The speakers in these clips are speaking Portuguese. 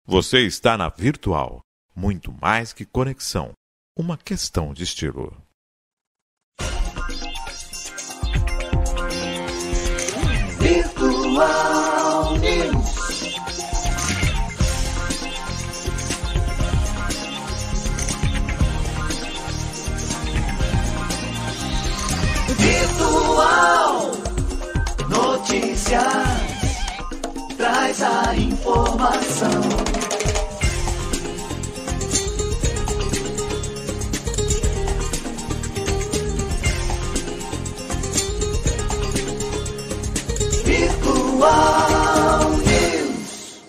Você está na Virtual. Muito mais que conexão. Uma questão de estilo. Virtual News. Virtual Notícias. Traz a informação. Virtual News.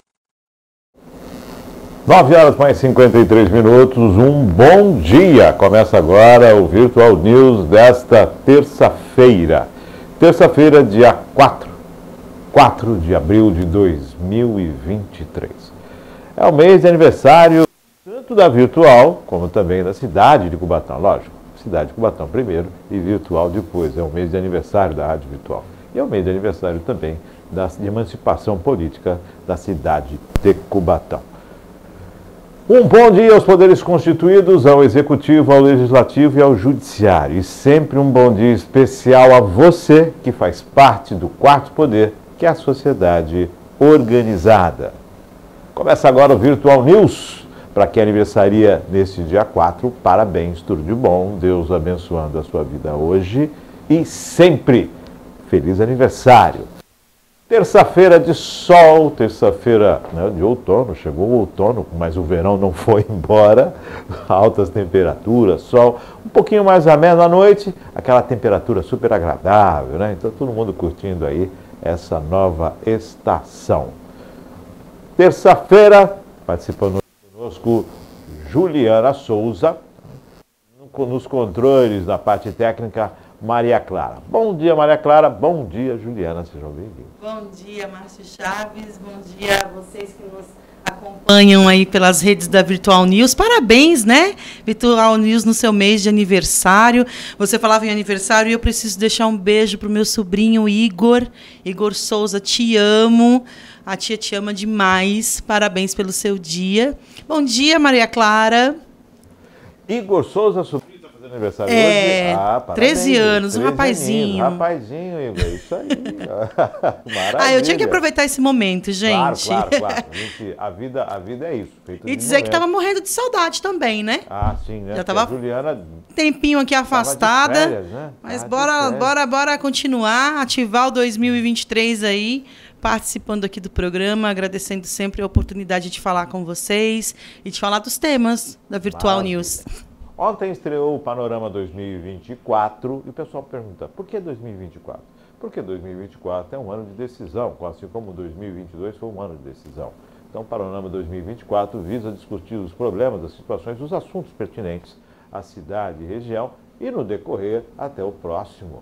9h mais 53 minutos, um bom dia. Começa agora o Virtual News desta terça-feira. Terça-feira, dia 4 de abril de 2023. É o mês de aniversário tanto da Virtual, como também da cidade de Cubatão. Lógico, cidade de Cubatão primeiro e Virtual depois. É o mês de aniversário da Rádio Virtual. E é o mês de aniversário também de emancipação política da cidade de Cubatão. Um bom dia aos poderes constituídos, ao Executivo, ao Legislativo e ao Judiciário. E sempre um bom dia especial a você que faz parte do quarto poder, que é a sociedade organizada. Começa agora o Virtual News. Para quem aniversaria neste dia 4, parabéns, tudo de bom, Deus abençoando a sua vida hoje e sempre. Feliz aniversário. Terça-feira de sol, terça-feira, né, de outono, chegou o outono, mas o verão não foi embora. Altas temperaturas, sol, um pouquinho mais ameno à noite, aquela temperatura super agradável, né? Então todo mundo curtindo aí essa nova estação. Terça-feira, participando conosco, Juliana Souza, nos controles da parte técnica, Maria Clara. Bom dia, Maria Clara. Bom dia, Juliana. Sejam bem-vindos. Bom dia, Márcio Chaves. Bom dia a vocês que nos acompanham aí pelas redes da Virtual News. Parabéns, né? Virtual News no seu mês de aniversário. Você falava em aniversário e eu preciso deixar um beijo para o meu sobrinho Igor. Igor Souza, te amo. A tia te ama demais. Parabéns pelo seu dia. Bom dia, Maria Clara. Igor Souza, sobrinho. Aniversário hoje? Parabéns, 13 anos, 13 um rapazinho. Rapazinho, Igor, isso aí. Eu tinha que aproveitar esse momento, gente. Claro. A vida é isso. E dizer que estava morrendo de saudade também, né? Ah, sim, né? Já estava Juliana tempinho aqui afastada. Férias, né? Mas bora continuar, ativar o 2023 aí, participando aqui do programa, agradecendo sempre a oportunidade de falar com vocês e de falar dos temas da Virtual News. Ontem estreou o Panorama 2024 e o pessoal pergunta, por que 2024? Porque 2024 é um ano de decisão, assim como 2022 foi um ano de decisão. Então, o Panorama 2024 visa discutir os problemas, as situações, os assuntos pertinentes à cidade e região e no decorrer até o próximo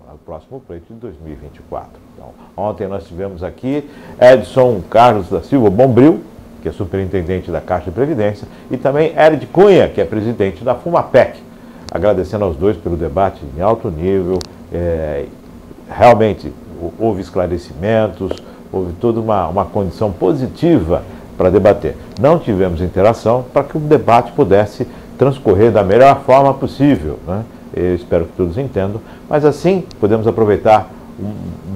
pleito de 2024. Então, ontem nós tivemos aqui Edson Carlos da Silva Bombril, que é superintendente da Caixa de Previdência, e também Eric Cunha, que é presidente da FUMAPEC. Agradecendo aos dois pelo debate em alto nível. Realmente houve esclarecimentos, houve toda uma condição positiva para debater. Não tivemos interação para que o debate pudesse transcorrer da melhor forma possível, né? Eu espero que todos entendam, mas assim podemos aproveitar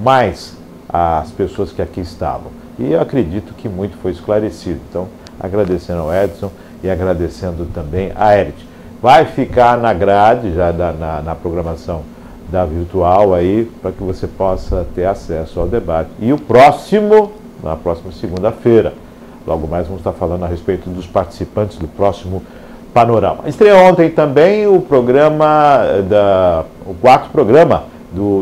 mais as pessoas que aqui estavam. E eu acredito que muito foi esclarecido. Então, agradecendo ao Edson e agradecendo também a Eric. Vai ficar na grade, já na programação da Virtual aí, para que você possa ter acesso ao debate. E o próximo, na próxima segunda-feira, logo mais vamos estar falando a respeito dos participantes do próximo Panorama. Estreou ontem também o programa, o quarto programa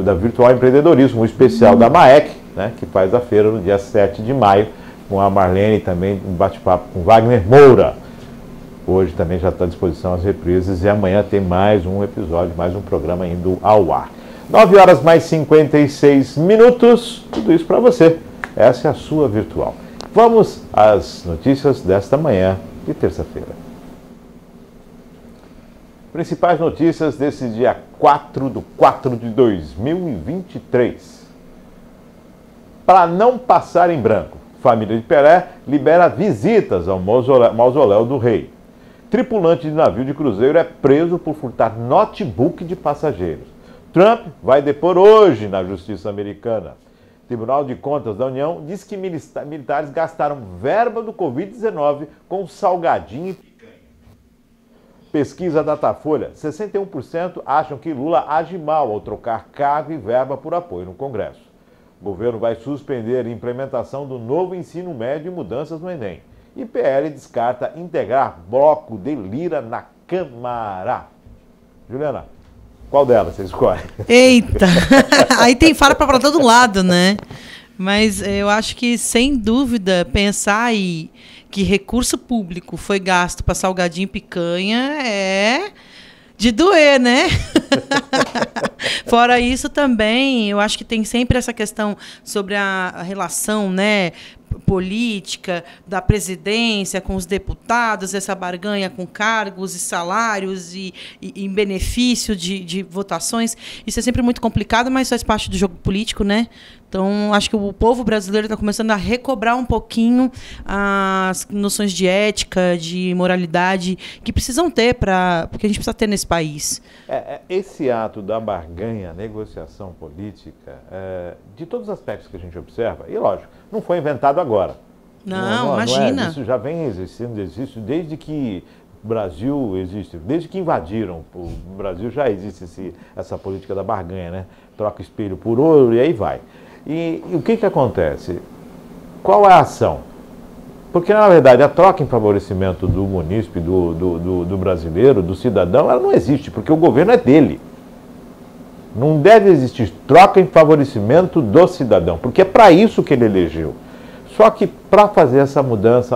da Virtual Empreendedorismo, o especial da MAEC, né, que faz a feira no dia 7 de maio, com a Marlene e também um bate-papo com Wagner Moura. Hoje também já está à disposição as reprises e amanhã tem mais um episódio, mais um programa indo ao ar. 9h mais 56 minutos, tudo isso para você. Essa é a sua Virtual. Vamos às notícias desta manhã de terça-feira. Principais notícias desse dia 4/4 de 2023. Para não passar em branco, Família de Pelé libera visitas ao mausoléu do rei. Tripulante de navio de cruzeiro é preso por furtar notebook de passageiros. Trump vai depor hoje na justiça americana. Tribunal de Contas da União diz que militares gastaram verba do Covid-19 com salgadinho e picanha. Pesquisa Datafolha, 61% acham que Lula age mal ao trocar cargo e verba por apoio no Congresso. O governo vai suspender a implementação do novo ensino médio e mudanças no Enem. E PL descarta integrar bloco de Lira na Câmara. Juliana, qual delas você escolhe? Eita! Aí tem fala para todo lado, né? Mas eu acho que, sem dúvida, pensar aí que recurso público foi gasto para salgadinho e picanha é de doer, né? Fora isso também, eu acho que tem sempre essa questão sobre a relação, né, política da presidência com os deputados, essa barganha com cargos e salários e em benefício de votações. Isso é sempre muito complicado, mas faz parte do jogo político, né? Então, acho que o povo brasileiro está começando a recobrar um pouquinho as noções de ética, de moralidade que precisam ter, porque a gente precisa ter nesse país. Esse ato da barganha, negociação política, de todos os aspectos que a gente observa, e lógico, não foi inventado agora. Não, imagina. Isso já vem existindo, existe desde que o Brasil existe, desde que invadiram o Brasil já existe essa política da barganha, né? Troca espelho por ouro e aí vai. E o que acontece? Qual é a ação? Porque, na verdade, a troca em favorecimento do munícipe, do brasileiro, do cidadão, ela não existe, porque o governo é dele. Não deve existir troca em favorecimento do cidadão, porque é para isso que ele elegeu. Só que para fazer essa mudança,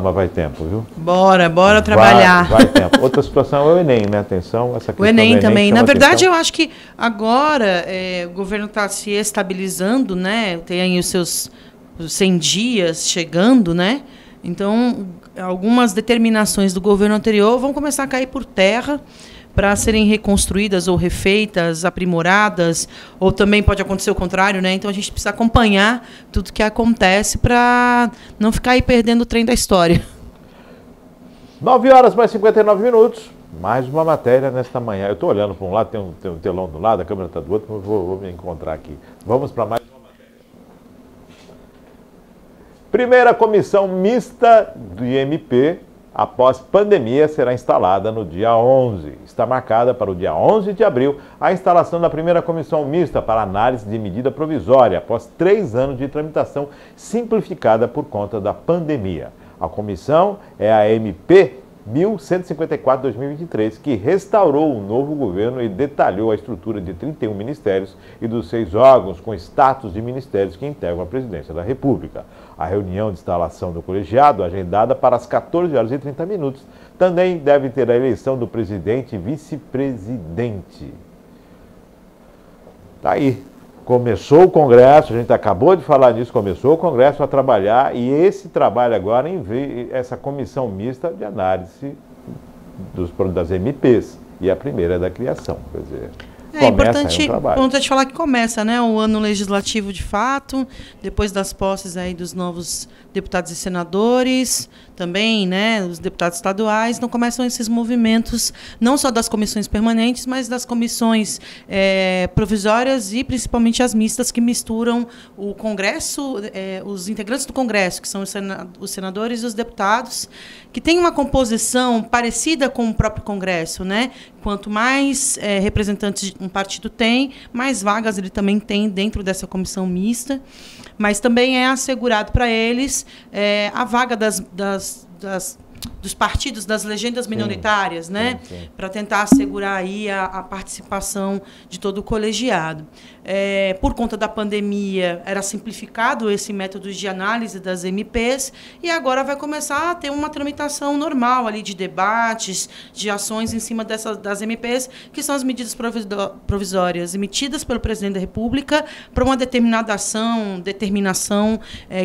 mas vai tempo, viu? Bora trabalhar. Vai tempo. Outra situação é o Enem, né? Atenção, essa questão o Enem do Enem também. Na verdade, atenção. eu acho que agora o governo está se estabilizando, né? Tem aí os seus 100 dias chegando, né? Então, algumas determinações do governo anterior vão começar a cair por terra para serem reconstruídas ou refeitas, aprimoradas, ou também pode acontecer o contrário, né? Então a gente precisa acompanhar tudo que acontece para não ficar aí perdendo o trem da história. 9 horas mais 59 minutos. Mais uma matéria nesta manhã. Eu estou olhando para um lado, tem um telão do lado, a câmera está do outro, mas vou me encontrar aqui. Vamos para mais uma matéria. Primeira comissão mista do IMP após pandemia, será instalada no dia 11. Está marcada para o dia 11 de abril a instalação da primeira comissão mista para análise de medida provisória, após 3 anos de tramitação simplificada por conta da pandemia. A comissão é a MP 1154/2023, que restaurou o novo governo e detalhou a estrutura de 31 ministérios e dos 6 órgãos com status de ministérios que integram a presidência da República. A reunião de instalação do colegiado, agendada para as 14 horas e 30 minutos, também deve ter a eleição do presidente e vice-presidente. Tá aí. Começou o Congresso, a gente acabou de falar disso, começou o Congresso a trabalhar e esse trabalho agora essa comissão mista de análise das MPs e a primeira é da criação, quer dizer... É importante falar que começa, né, o ano legislativo de fato, depois das posses aí dos novos deputados e senadores, também, né, os deputados estaduais, então começam esses movimentos, não só das comissões permanentes, mas das comissões provisórias e principalmente as mistas que misturam o Congresso, os integrantes do Congresso, que são os senadores e os deputados, que têm uma composição parecida com o próprio Congresso, né? Quanto mais representantes um partido tem, mais vagas ele também tem dentro dessa comissão mista, mas também é assegurado para eles a vaga dos partidos, das legendas minoritárias, né? Para tentar assegurar aí a participação de todo o colegiado. Por conta da pandemia, era simplificado esse método de análise das MPs e agora vai começar a ter uma tramitação normal ali de debates, de ações em cima das MPs, que são as medidas provisórias emitidas pelo presidente da República para uma determinada determinação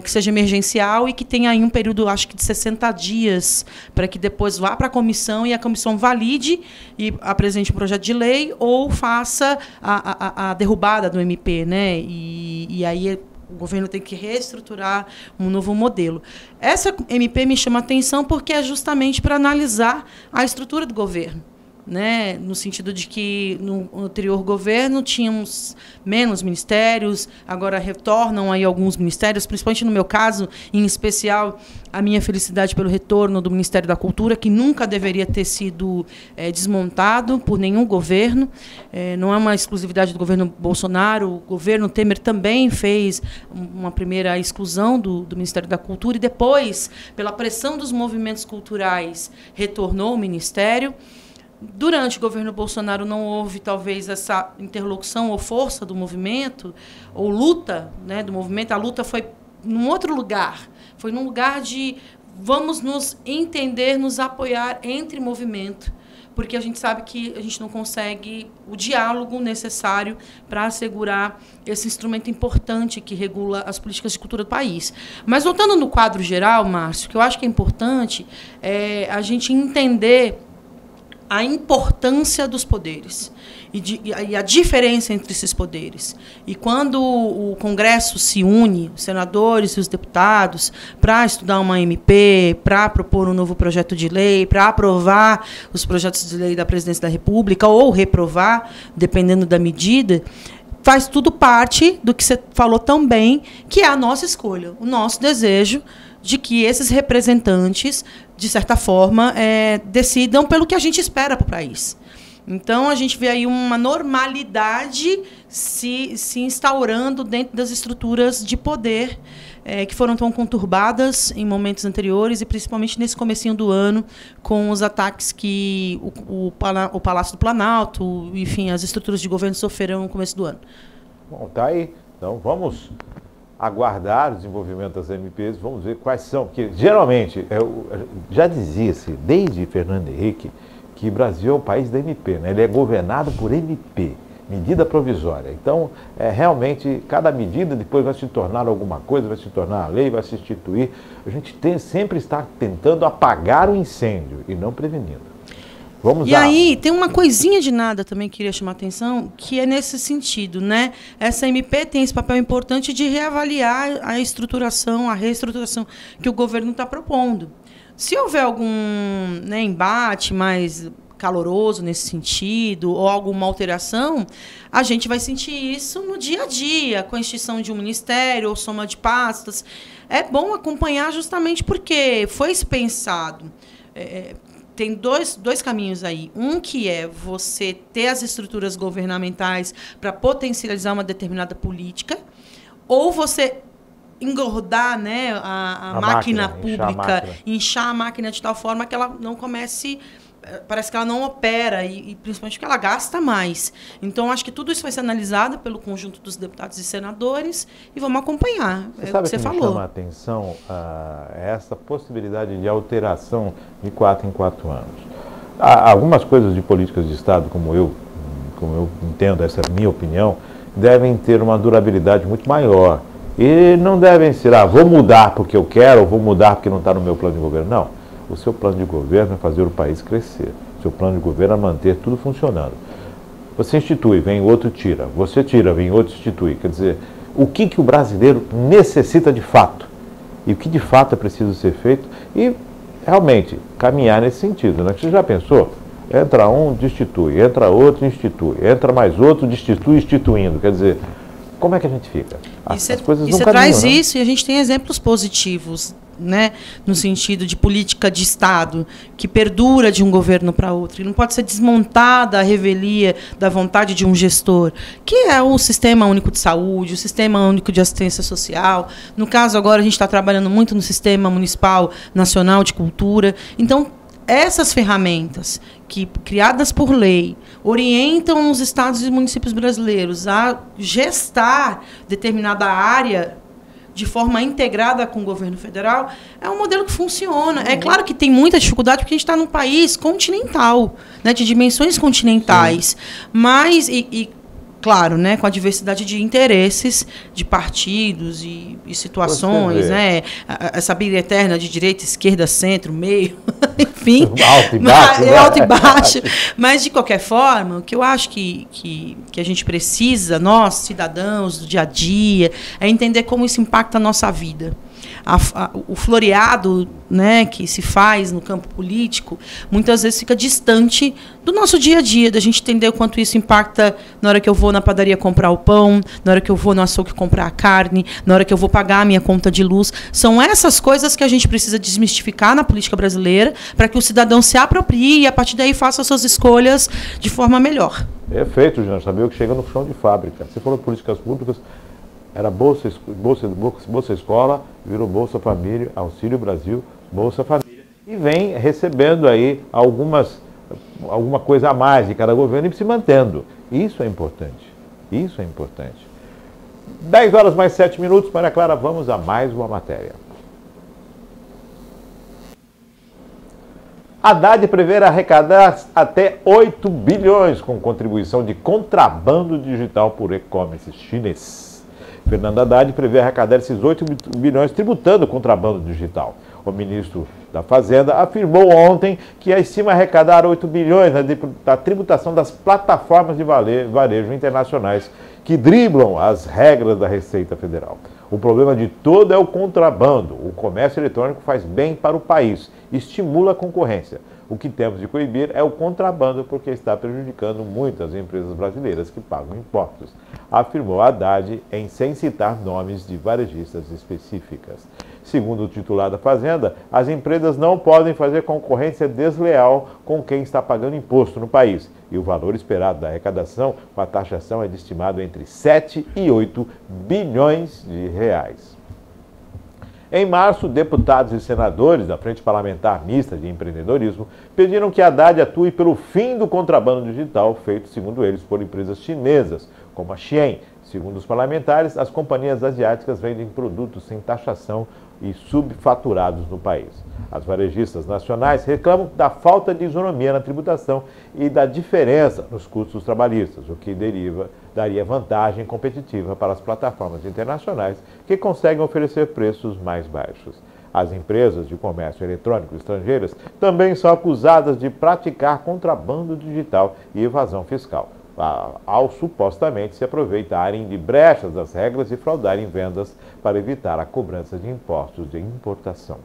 que seja emergencial e que tenha aí um período, acho que de 60 dias, para que depois vá para a comissão e a comissão valide e apresente um projeto de lei ou faça a derrubada do MP, né? E aí O governo tem que reestruturar um novo modelo. Essa MP me chama a atenção porque é justamente para analisar a estrutura do governo, né? No sentido de que no anterior governo tínhamos menos ministérios, agora retornam aí alguns ministérios, principalmente no meu caso, em especial, a minha felicidade pelo retorno do Ministério da Cultura, que nunca deveria ter sido desmontado por nenhum governo. Não é uma exclusividade do governo Bolsonaro, o governo Temer também fez uma primeira exclusão do Ministério da Cultura e depois, pela pressão dos movimentos culturais, retornou o Ministério. Durante o governo Bolsonaro não houve, talvez, essa interlocução ou força do movimento, ou luta, né, do movimento. A luta foi num outro lugar. Foi num lugar de vamos nos entender, nos apoiar entre movimento, porque a gente sabe que a gente não consegue o diálogo necessário para assegurar esse instrumento importante que regula as políticas de cultura do país. Mas, voltando no quadro geral, Márcio, o que eu acho que é importante é a gente entender a importância dos poderes e a diferença entre esses poderes. E quando o Congresso se une, os senadores e os deputados, para estudar uma MP, para propor um novo projeto de lei, para aprovar os projetos de lei da Presidência da República ou reprovar, dependendo da medida, faz tudo parte do que você falou também, que é a nossa escolha, o nosso desejo de que esses representantes, de certa forma, decidam pelo que a gente espera para o país. Então, a gente vê aí uma normalidade se instaurando dentro das estruturas de poder que foram tão conturbadas em momentos anteriores e principalmente nesse comecinho do ano, com os ataques que o Palácio do Planalto, enfim, as estruturas de governo sofreram no começo do ano. Bom, tá aí. Então, vamos aguardar o desenvolvimento das MPs, vamos ver quais são, porque geralmente, já dizia-se, desde Fernando Henrique, que o Brasil é o país da MP, né? Ele é governado por MP, medida provisória. Então, realmente, cada medida depois vai se tornar alguma coisa, vai se tornar a lei, vai se instituir. A gente sempre está tentando apagar o incêndio e não prevenindo. E aí, tem uma coisinha de nada também que queria chamar a atenção, que é nesse sentido, né? Essa MP tem esse papel importante de reavaliar a estruturação, a reestruturação que o governo está propondo. Se houver algum embate mais caloroso nesse sentido, ou alguma alteração, a gente vai sentir isso no dia a dia, com a extinção de um ministério ou soma de pastas. É bom acompanhar justamente porque foi pensado. Tem dois caminhos aí. Um que é você ter as estruturas governamentais para potencializar uma determinada política, ou você engordar, né, a máquina pública, inchar a máquina de tal forma que ela não comece... Parece que ela não opera, e principalmente porque ela gasta mais. Então, acho que tudo isso vai ser analisado pelo conjunto dos deputados e senadores e vamos acompanhar. Você sabe o que me chama a atenção? Essa possibilidade de alteração de 4 em 4 anos. Algumas coisas de políticas de Estado, como eu entendo, essa é a minha opinião, devem ter uma durabilidade muito maior. E não devem ser, vou mudar porque eu quero, ou vou mudar porque não está no meu plano de governo. Não. O seu plano de governo é fazer o país crescer. O seu plano de governo é manter tudo funcionando. Você institui, vem outro tira. Você tira, vem outro institui. Quer dizer, o que o brasileiro necessita de fato? E o que de fato é preciso ser feito? E, realmente, caminhar nesse sentido. Né? Você já pensou? Entra um, destitui. Entra outro, institui. Entra mais outro, destitui, instituindo. Quer dizer, como é que a gente fica? As coisas não caminham, traz né? isso e a gente tem exemplos positivos, né, no sentido de política de Estado que perdura de um governo para outro. E não pode ser desmontada a revelia da vontade de um gestor, que é o Sistema Único de Saúde, o Sistema Único de Assistência Social. No caso, agora, a gente está trabalhando muito no Sistema Municipal Nacional de Cultura. Então, essas ferramentas que, criadas por lei, orientam os estados e municípios brasileiros a gestar determinada área de forma integrada com o governo federal, é um modelo que funciona. É claro que tem muita dificuldade, porque a gente está num país continental, né, de dimensões continentais. Sim. Mas, claro, né, com a diversidade de interesses, de partidos e situações, né, essa briga eterna de direita, esquerda, centro, meio, enfim. Alto e baixo, né? Alto e baixo. Mas, de qualquer forma, o que eu acho que a gente precisa, nós, cidadãos, do dia a dia, é entender como isso impacta a nossa vida. O floreado, né, que se faz no campo político, muitas vezes fica distante do nosso dia a dia, da gente entender o quanto isso impacta na hora que eu vou na padaria comprar o pão, na hora que eu vou no açougue comprar a carne, na hora que eu vou pagar a minha conta de luz. São essas coisas que a gente precisa desmistificar na política brasileira para que o cidadão se aproprie e, a partir daí, faça as suas escolhas de forma melhor. Perfeito, Jean, saber o que chega no chão de fábrica. Você falou de políticas públicas, era Bolsa Escola, virou Bolsa Família, Auxílio Brasil, Bolsa Família. E vem recebendo aí alguma coisa a mais de cada governo e se mantendo. Isso é importante. Isso é importante. 10 horas mais 7 minutos, Maria Clara, vamos a mais uma matéria. Haddad prevê arrecadar até 8 bilhões com contribuição de contrabando digital por e-commerce chinês. Fernando Haddad prevê arrecadar esses 8 bilhões tributando o contrabando digital. O ministro da Fazenda afirmou ontem que estima arrecadar 8 bilhões na tributação das plataformas de varejo internacionais que driblam as regras da Receita Federal. O problema de todo é o contrabando. O comércio eletrônico faz bem para o país, estimula a concorrência. O que temos de coibir é o contrabando, porque está prejudicando muitas empresas brasileiras que pagam impostos, afirmou Haddad, sem citar nomes de varejistas específicas. Segundo o titular da Fazenda, as empresas não podem fazer concorrência desleal com quem está pagando imposto no país. E o valor esperado da arrecadação com a taxação é de estimado entre 7 e 8 bilhões de reais. Em março, deputados e senadores da Frente Parlamentar Mista de Empreendedorismo pediram que Haddad atue pelo fim do contrabando digital feito, segundo eles, por empresas chinesas, como a Shein. Segundo os parlamentares, as companhias asiáticas vendem produtos sem taxação e subfaturados no país. As varejistas nacionais reclamam da falta de isonomia na tributação e da diferença nos custos trabalhistas, o que daria vantagem competitiva para as plataformas internacionais que conseguem oferecer preços mais baixos. As empresas de comércio eletrônico estrangeiras também são acusadas de praticar contrabando digital e evasão fiscal, ao supostamente se aproveitarem de brechas das regras e fraudarem vendas para evitar a cobrança de impostos de importação.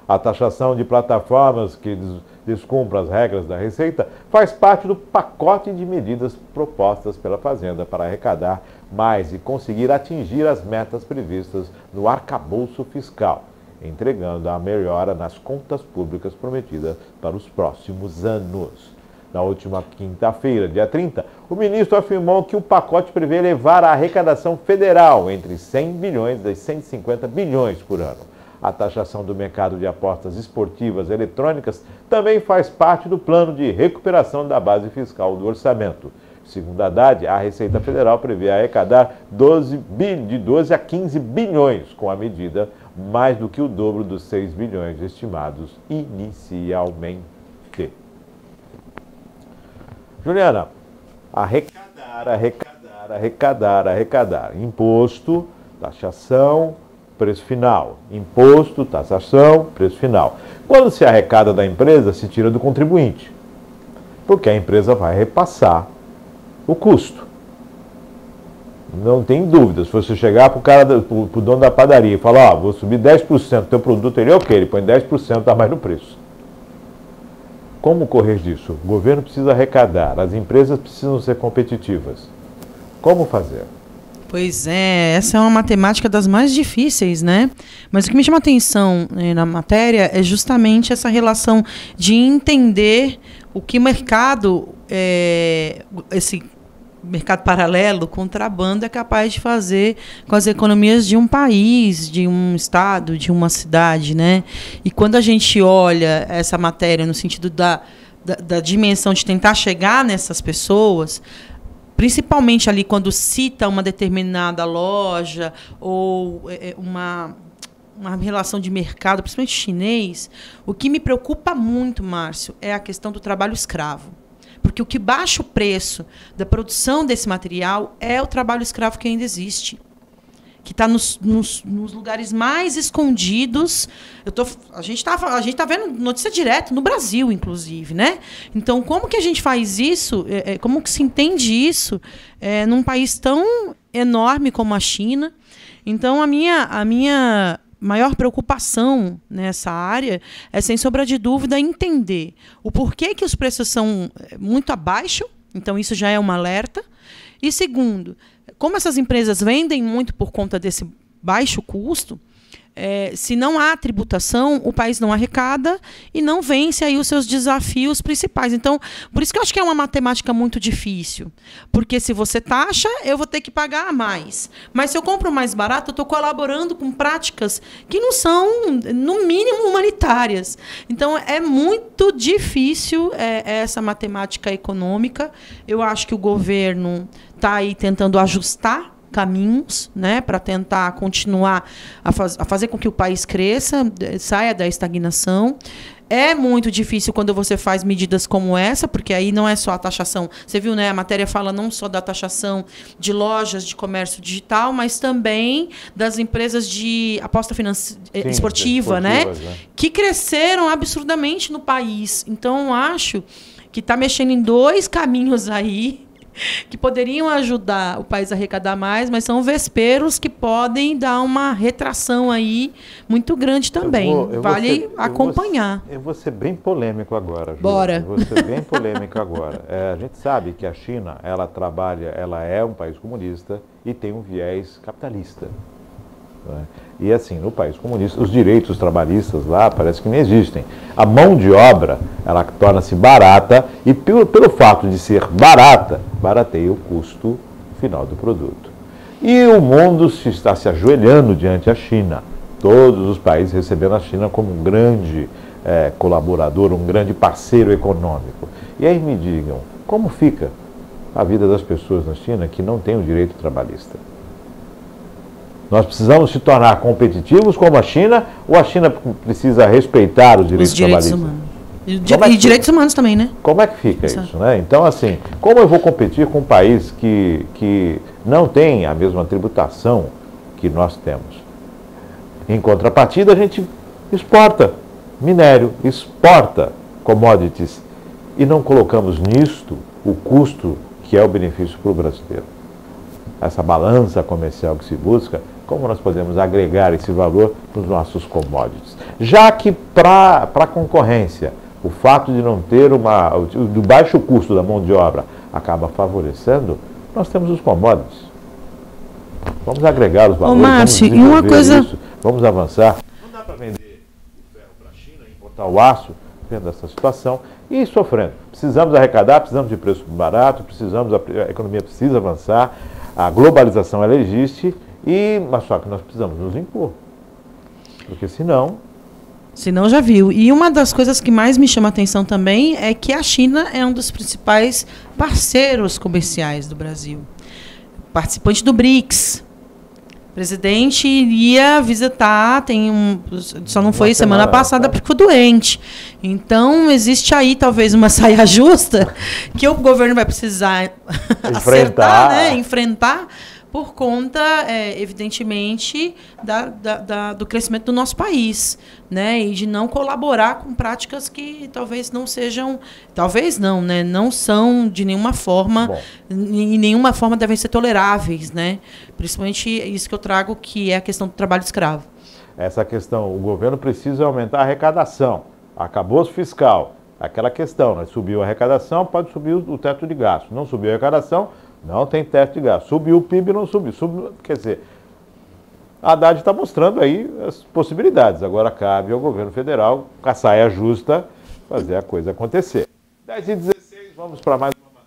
A taxação de plataformas que descumpram as regras da Receita faz parte do pacote de medidas propostas pela Fazenda para arrecadar mais e conseguir atingir as metas previstas no arcabouço fiscal, entregando a melhora nas contas públicas prometida para os próximos anos. Na última quinta-feira, dia 30, o ministro afirmou que o pacote prevê elevar a arrecadação federal entre 100 bilhões e 150 bilhões por ano. A taxação do mercado de apostas esportivas eletrônicas também faz parte do plano de recuperação da base fiscal do orçamento. Segundo Haddad, a Receita Federal prevê arrecadar de 12 a 15 bilhões com a medida, mais do que o dobro dos 6 bilhões estimados inicialmente. Juliana, arrecadar. Imposto, taxação, preço final. Imposto, taxação, preço final. Quando se arrecada da empresa, se tira do contribuinte, porque a empresa vai repassar o custo. Não tem dúvida. Se você chegar para o dono da padaria e falar, vou subir 10% do teu produto, ele é ok, ele põe 10% a mais no preço. Como correr disso? O governo precisa arrecadar, as empresas precisam ser competitivas. Como fazer? Pois é, essa é uma matemática das mais difíceis, né? Mas o que me chama a atenção na matéria é justamente essa relação de entender o que o mercado, esse mercado paralelo, contrabando, é capaz de fazer com as economias de um país, de um estado, de uma cidade, né? E quando a gente olha essa matéria no sentido da dimensão de tentar chegar nessas pessoas, principalmente ali quando cita uma determinada loja ou uma relação de mercado, principalmente chinês, o que me preocupa muito, Márcio, é a questão do trabalho escravo. Porque o que baixa o preço da produção desse material é o trabalho escravo que ainda existe, que está nos lugares mais escondidos. A gente tá vendo notícia direto no Brasil, inclusive, né? Então, como que a gente faz isso? Como que se entende isso num país tão enorme como a China? Então, a minha maior preocupação nessa área é, sem sombra de dúvida, entender o porquê que os preços são muito abaixo. Então, isso já é um alerta. E segundo, como essas empresas vendem muito por conta desse baixo custo, se não há tributação, o país não arrecada e não vence aí os seus desafios principais. Então, por isso que eu acho que é uma matemática muito difícil. Porque se você taxa, eu vou ter que pagar mais. Mas se eu compro mais barato, eu estou colaborando com práticas que não são, no mínimo, humanitárias. Então, é muito difícil essa matemática econômica. Eu acho que o governo está aí tentando ajustar caminhos, né, para tentar continuar a fazer com que o país cresça, saia da estagnação. É muito difícil quando você faz medidas como essa, porque aí não é só a taxação. Você viu, né? A matéria fala não só da taxação de lojas de comércio digital, mas também das empresas de aposta esportiva, né? Que cresceram absurdamente no país. Então, eu acho que está mexendo em dois caminhos aí que poderiam ajudar o país a arrecadar mais, mas são vesperos que podem dar uma retração aí muito grande também. Vale acompanhar. Eu vou ser bem polêmico agora, Ju. Bora. Eu vou ser bem polêmico agora. A gente sabe que a China, ela é um país comunista e tem um viés capitalista. Né? E assim, no país comunista, os direitos trabalhistas lá parece que não existem. A mão de obra, ela torna-se barata e pelo fato de ser barata, barateia o custo final do produto. E o mundo está se ajoelhando diante da China. Todos os países recebendo a China como um grande colaborador, um grande parceiro econômico. E aí me digam, como fica a vida das pessoas na China que não têm o direito trabalhista? Nós precisamos se tornar competitivos como a China, ou a China precisa respeitar os direitos trabalhistas? Humanos. E direitos humanos também, né? Como é que fica isso, né? Então, assim, como eu vou competir com um país que não tem a mesma tributação que nós temos? Em contrapartida, a gente exporta minério, exporta commodities, e não colocamos nisto o custo que é o benefício para o brasileiro. Essa balança comercial que se busca, como nós podemos agregar esse valor nos nossos commodities. Já que para a concorrência, o fato de não ter do baixo custo da mão de obra acaba favorecendo, nós temos os commodities. Vamos agregar os valores, Márcio, vamos uma coisa... isso, vamos avançar. Não dá para vender o ferro para a China, importar o aço, vendo essa situação e ir sofrendo. Precisamos arrecadar, precisamos de preço barato, a economia precisa avançar, a globalização ela existe, mas só que nós precisamos nos impor. Porque senão já viu. E uma das coisas que mais me chama a atenção também é que a China é um dos principais parceiros comerciais do Brasil. Participante do BRICS. O presidente iria visitar, só não foi semana passada porque ficou doente. Então, existe aí talvez uma saia justa que o governo vai precisar acertar, né? Enfrentar, por conta, evidentemente, do crescimento do nosso país, né? E de não colaborar com práticas que talvez não sejam, talvez não, né? Não são de nenhuma forma, em nenhuma forma devem ser toleráveis, né? Principalmente isso que eu trago, que é a questão do trabalho escravo. Essa questão, o governo precisa aumentar a arrecadação, arcabouço fiscal, aquela questão, né? Subiu a arrecadação, pode subir o teto de gasto. Não subiu a arrecadação, não tem teto de gasto. Subiu o PIB, não subiu. Quer dizer, a Haddad está mostrando aí as possibilidades. Agora cabe ao governo federal, com a saia justa, fazer a coisa acontecer. 10h16, vamos para mais uma matéria.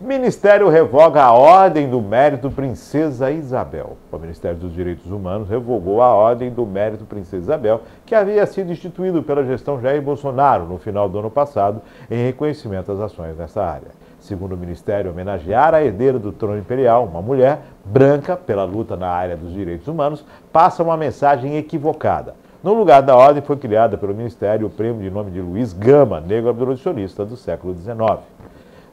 Ministério revoga a Ordem do Mérito Princesa Isabel. O Ministério dos Direitos Humanos revogou a Ordem do Mérito Princesa Isabel, que havia sido instituído pela gestão Jair Bolsonaro no final do ano passado, em reconhecimento às ações nessa área. Segundo o Ministério, homenagear a herdeira do trono imperial, uma mulher branca, pela luta na área dos direitos humanos, passa uma mensagem equivocada. No lugar da ordem foi criada pelo Ministério o prêmio de nome de Luiz Gama, negro abolicionista do século XIX.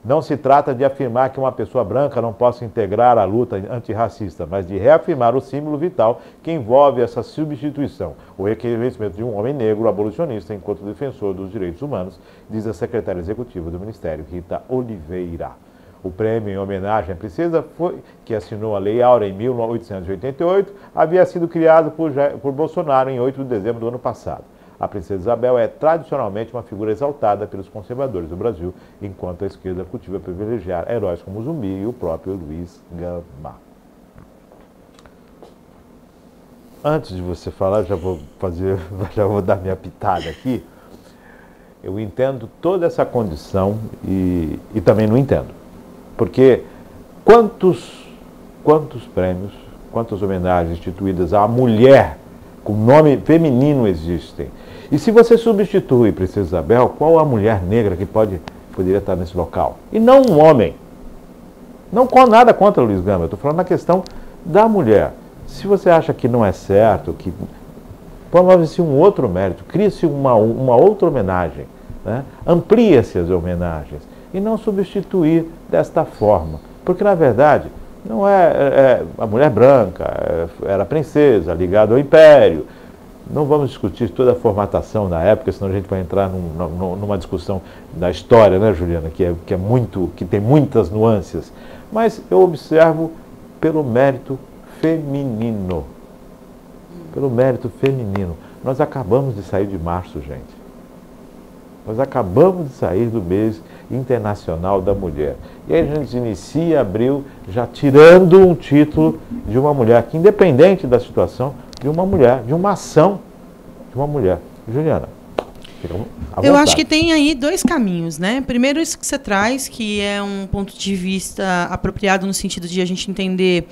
Não se trata de afirmar que uma pessoa branca não possa integrar a luta antirracista, mas de reafirmar o símbolo vital que envolve essa substituição, o reconhecimento de um homem negro abolicionista enquanto defensor dos direitos humanos, diz a secretária executiva do Ministério, Rita Oliveira. O prêmio em homenagem à princesa, que assinou a Lei Áurea em 1888, havia sido criado por Bolsonaro em 8 de dezembro do ano passado. A princesa Isabel é tradicionalmente uma figura exaltada pelos conservadores do Brasil, enquanto a esquerda cultiva privilegiar heróis como Zumbi e o próprio Luiz Gama. Antes de você falar, já vou dar minha pitada aqui. Eu entendo toda essa condição e também não entendo. Porque quantos prêmios, quantas homenagens instituídas à mulher com nome feminino existem? E se você substitui Princesa Isabel, qual a mulher negra que poderia estar nesse local? E não um homem. Não com nada contra Luiz Gama, eu estou falando na questão da mulher. Se você acha que não é certo, que promove-se um outro mérito, cria-se uma outra homenagem, né? Amplia-se as homenagens e não substituir desta forma. Porque, na verdade, não é a mulher branca, era princesa, ligada ao império. Não vamos discutir toda a formatação da época, senão a gente vai entrar numa discussão da história, né, Juliana, que tem muitas nuances. Mas eu observo pelo mérito feminino. Pelo mérito feminino. Nós acabamos de sair de março, gente. Nós acabamos de sair do mês internacional da mulher. E aí a gente inicia abril já tirando um título de uma mulher, que independente da situação, de uma mulher, de uma ação de uma mulher. Juliana, fica à vontade. Eu acho que tem aí dois caminhos, né? Primeiro, isso que você traz, que é um ponto de vista apropriado no sentido de a gente entender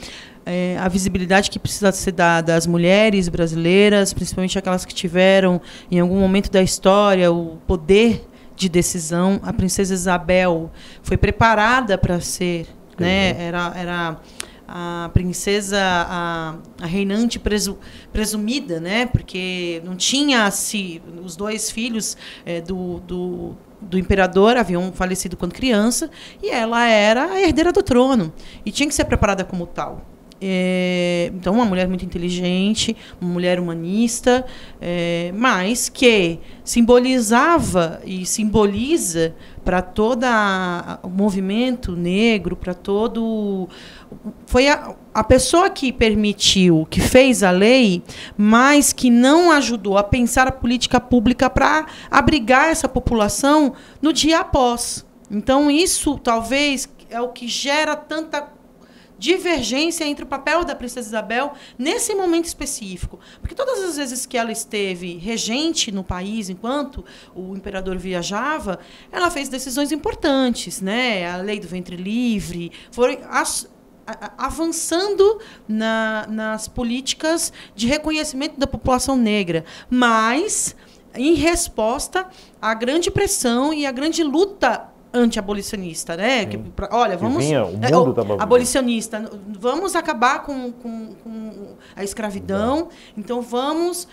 a visibilidade que precisa ser dada às mulheres brasileiras, principalmente aquelas que tiveram, em algum momento da história, o poder de decisão. A princesa Isabel foi preparada para ser, né? Era a princesa, a reinante presumida, né? Porque não tinha os dois filhos do imperador haviam falecido quando criança, e ela era a herdeira do trono e tinha que ser preparada como tal. Então, uma mulher muito inteligente, uma mulher humanista, mas que simbolizava e simboliza para todo o movimento negro, para todo... Foi a pessoa que permitiu, que fez a lei, mas que não ajudou a pensar a política pública para abrigar essa população no dia após. Então, isso talvez é o que gera tanta divergência entre o papel da princesa Isabel nesse momento específico. Porque todas as vezes que ela esteve regente no país, enquanto o imperador viajava, ela fez decisões importantes, né? A lei do ventre livre, foi avançando nas políticas de reconhecimento da população negra, mas em resposta à grande pressão e à grande luta anti-abolicionista, né? Olha, vamos... abolicionista, vamos acabar com a escravidão, então vamos...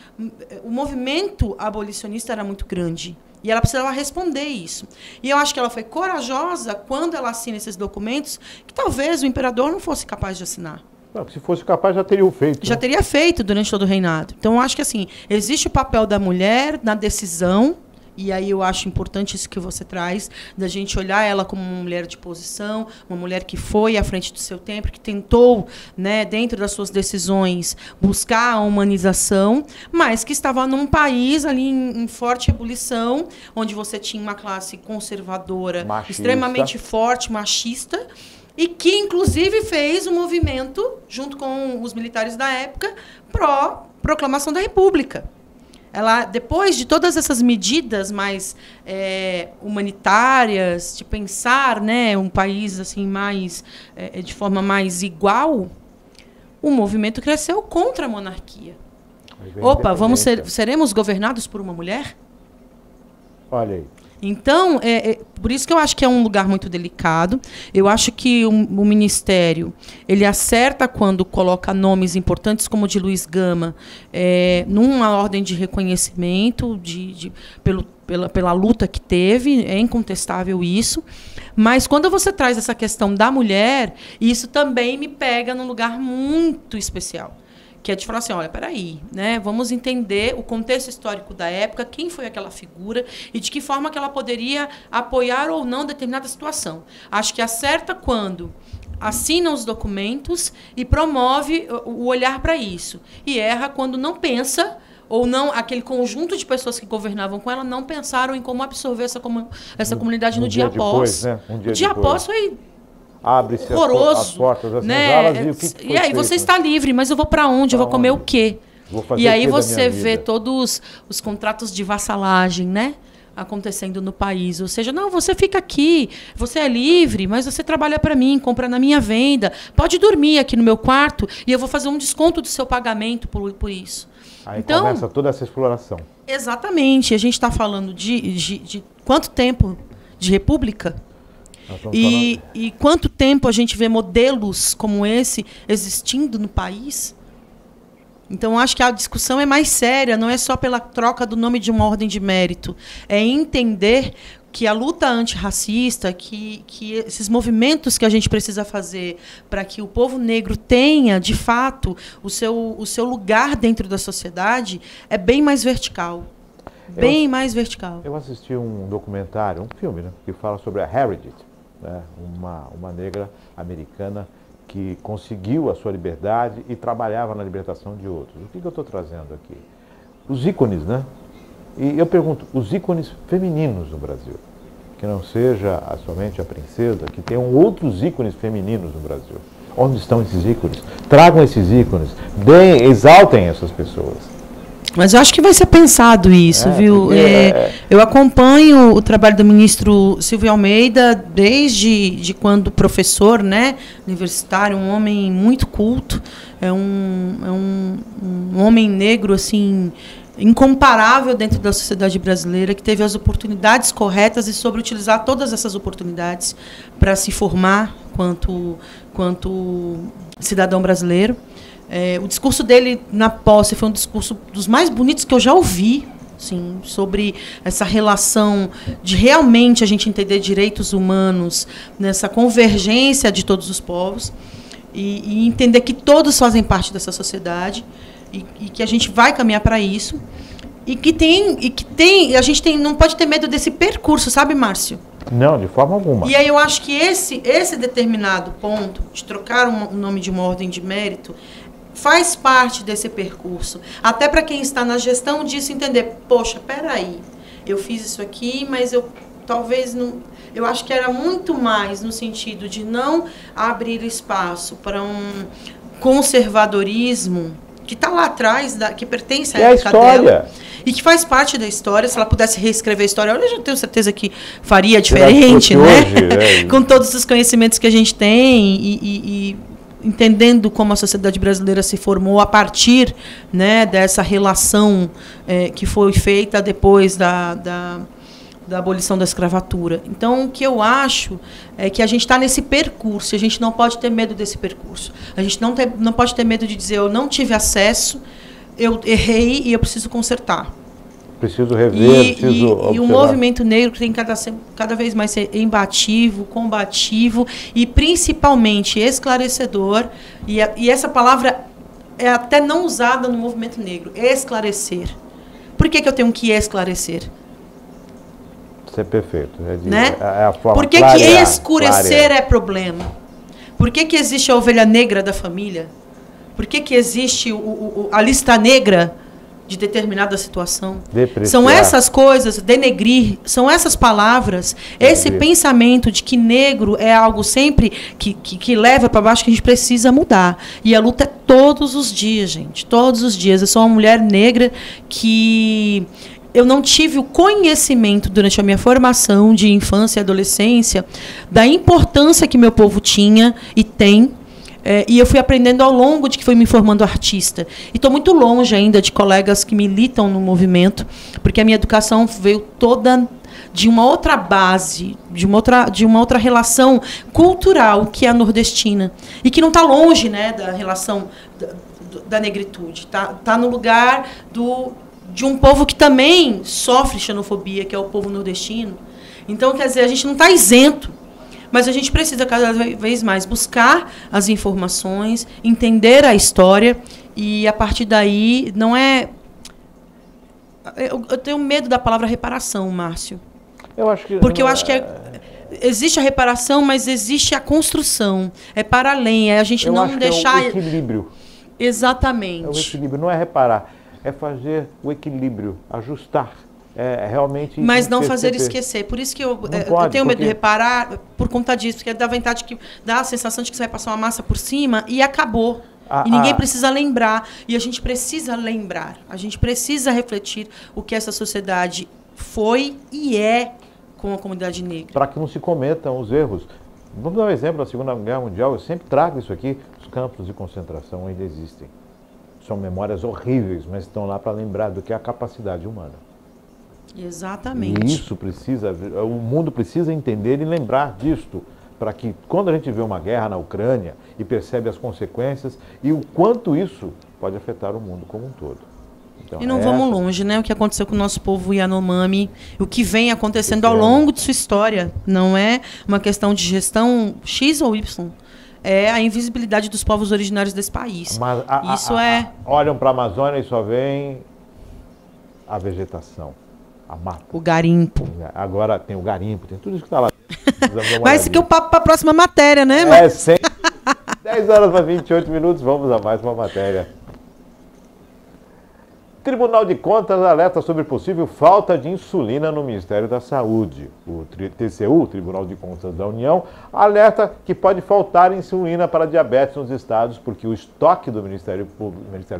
O movimento abolicionista era muito grande e ela precisava responder isso. E eu acho que ela foi corajosa quando ela assina esses documentos que talvez o imperador não fosse capaz de assinar. Não, se fosse capaz, já teria feito. Já teria feito durante todo o reinado. Então, eu acho que assim, existe o papel da mulher na decisão. E aí eu acho importante isso que você traz, da gente olhar ela como uma mulher de posição, uma mulher que foi à frente do seu tempo, que tentou, né, dentro das suas decisões, buscar a humanização, mas que estava num país ali em forte ebulição, onde você tinha uma classe conservadora, machista, extremamente forte, machista, e que, inclusive, fez um movimento, junto com os militares da época, pró-proclamação da República. Ela, depois de todas essas medidas mais humanitárias, de pensar, né, um país assim mais de forma mais igual, o movimento cresceu contra a monarquia. Opa, seremos governados por uma mulher? Olha aí. Então, por isso que eu acho que é um lugar muito delicado. Eu acho que o Ministério ele acerta quando coloca nomes importantes como o de Luiz Gama numa ordem de reconhecimento pela luta que teve, é incontestável isso. Mas quando você traz essa questão da mulher, isso também me pega num lugar muito especial. Que é de falar assim, olha, peraí, né? Vamos entender o contexto histórico da época, quem foi aquela figura e de que forma que ela poderia apoiar ou não determinada situação. Acho que acerta quando assina os documentos e promove o olhar para isso. E erra quando não pensa, ou não, aquele conjunto de pessoas que governavam com ela não pensaram em como absorver essa comunidade no dia após. Depois, né? O dia após foi... Abre-se horroroso, as portas, as né? senzalas, e aí você está livre, mas eu vou para onde? Eu vou comer o quê? E aí você vê todos os contratos de vassalagem, né, acontecendo no país. Ou seja, não, você fica aqui, você é livre, mas você trabalha para mim, compra na minha venda, pode dormir aqui no meu quarto e eu vou fazer um desconto do seu pagamento por isso. Aí então, começa toda essa exploração. Exatamente. A gente está falando de quanto tempo de república? E quanto tempo a gente vê modelos como esse existindo no país? Então, acho que a discussão é mais séria, não é só pela troca do nome de uma ordem de mérito. É entender que a luta antirracista, que esses movimentos que a gente precisa fazer para que o povo negro tenha, de fato, o seu lugar dentro da sociedade, é bem mais vertical. Bem mais vertical. Eu assisti um documentário, um filme, né, que fala sobre a Harriet, né, uma negra americana que conseguiu a sua liberdade e trabalhava na libertação de outros. O que eu estou trazendo aqui? Os ícones, né? E eu pergunto, os ícones femininos no Brasil, que não seja somente a princesa, que tenham outros ícones femininos no Brasil. Onde estão esses ícones? Tragam esses ícones, exaltem essas pessoas. Mas eu acho que vai ser pensado isso, viu? Eu acompanho o trabalho do ministro Silvio Almeida desde quando professor, né, universitário, um homem muito culto, um homem negro assim incomparável dentro da sociedade brasileira, que teve as oportunidades corretas e soube utilizar todas essas oportunidades para se formar quanto cidadão brasileiro. O discurso dele na posse foi um discurso dos mais bonitos que eu já ouvi, assim, sobre essa relação de realmente a gente entender direitos humanos nessa convergência de todos os povos e entender que todos fazem parte dessa sociedade e que a gente vai caminhar para isso a gente não pode ter medo desse percurso, sabe, Márcio? Não, de forma alguma. E aí eu acho que esse determinado ponto de trocar o nome de uma ordem de mérito faz parte desse percurso. Até para quem está na gestão disso entender, poxa, peraí, eu fiz isso aqui, mas eu talvez não... Eu acho que era muito mais no sentido de não abrir espaço para um conservadorismo que está lá atrás, que pertence à época dela. E que faz parte da história. Se ela pudesse reescrever a história, eu já tenho certeza que faria diferente, né? Hoje, com todos os conhecimentos que a gente tem e entendendo como a sociedade brasileira se formou a partir, né, dessa relação que foi feita depois da abolição da escravatura. Então, o que eu acho é que a gente está nesse percurso, a gente não pode ter medo desse percurso. A gente não pode ter medo de dizer, eu não tive acesso, eu errei e eu preciso consertar. Preciso rever, preciso observar. E o movimento negro tem cada vez mais ser embativo, combativo e principalmente esclarecedor. E essa palavra é até não usada no movimento negro, esclarecer. Por que eu tenho que esclarecer? Isso é perfeito. Né? É a forma Por que escurecer é problema? Por que existe a ovelha negra da família? Por que existe a lista negra de determinada situação? São essas coisas, denegrir, são essas palavras, esse pensamento de que negro é algo sempre que leva para baixo, que a gente precisa mudar. E a luta é todos os dias, gente, todos os dias. Eu sou uma mulher negra que... Eu não tive o conhecimento durante a minha formação de infância e adolescência da importância que meu povo tinha e tem. E eu fui aprendendo ao longo de que fui me formando artista. E estou muito longe ainda de colegas que militam no movimento, porque a minha educação veio toda de uma outra base, de uma outra relação cultural que é a nordestina. E que não está longe, né, da relação da negritude. Tá no lugar de um povo que também sofre xenofobia, que é o povo nordestino. Então, quer dizer, a gente não está isento, mas a gente precisa cada vez mais buscar as informações, entender a história, e a partir daí não é... Eu tenho medo da palavra reparação, Márcio. Porque eu acho que existe a reparação, mas existe a construção. É para além, é a gente não deixar... É o equilíbrio. Exatamente. É o equilíbrio, não é reparar, é fazer o equilíbrio, ajustar. Realmente... Mas não fazer esquecer. Por isso que eu tenho medo de reparar por conta disso, porque dá a sensação de que você vai passar uma massa por cima e acabou. E ninguém precisa lembrar. E a gente precisa lembrar. A gente precisa refletir o que essa sociedade foi e é com a comunidade negra. Para que não se cometam os erros. Vamos dar um exemplo da Segunda Guerra Mundial. Eu sempre trago isso aqui. Os campos de concentração ainda existem. São memórias horríveis, mas estão lá para lembrar do que é a capacidade humana. Exatamente. E isso o mundo precisa entender e lembrar disto, para que quando a gente vê uma guerra na Ucrânia e percebe as consequências e o quanto isso pode afetar o mundo como um todo. Então, e não vamos longe, né? O que aconteceu com o nosso povo Yanomami, o que vem acontecendo ao longo de sua história, não é uma questão de gestão X ou Y. É a invisibilidade dos povos originários desse país. Mas olham para a Amazônia e só veem a vegetação. A mata. O garimpo. Agora tem o garimpo, tem tudo isso que está lá. Mas que o papo para a próxima matéria, né? 10 horas para 28 minutos, vamos a mais uma matéria. Tribunal de Contas alerta sobre possível falta de insulina no Ministério da Saúde. O TCU, Tribunal de Contas da União, alerta que pode faltar insulina para diabetes nos estados, porque o estoque do Ministério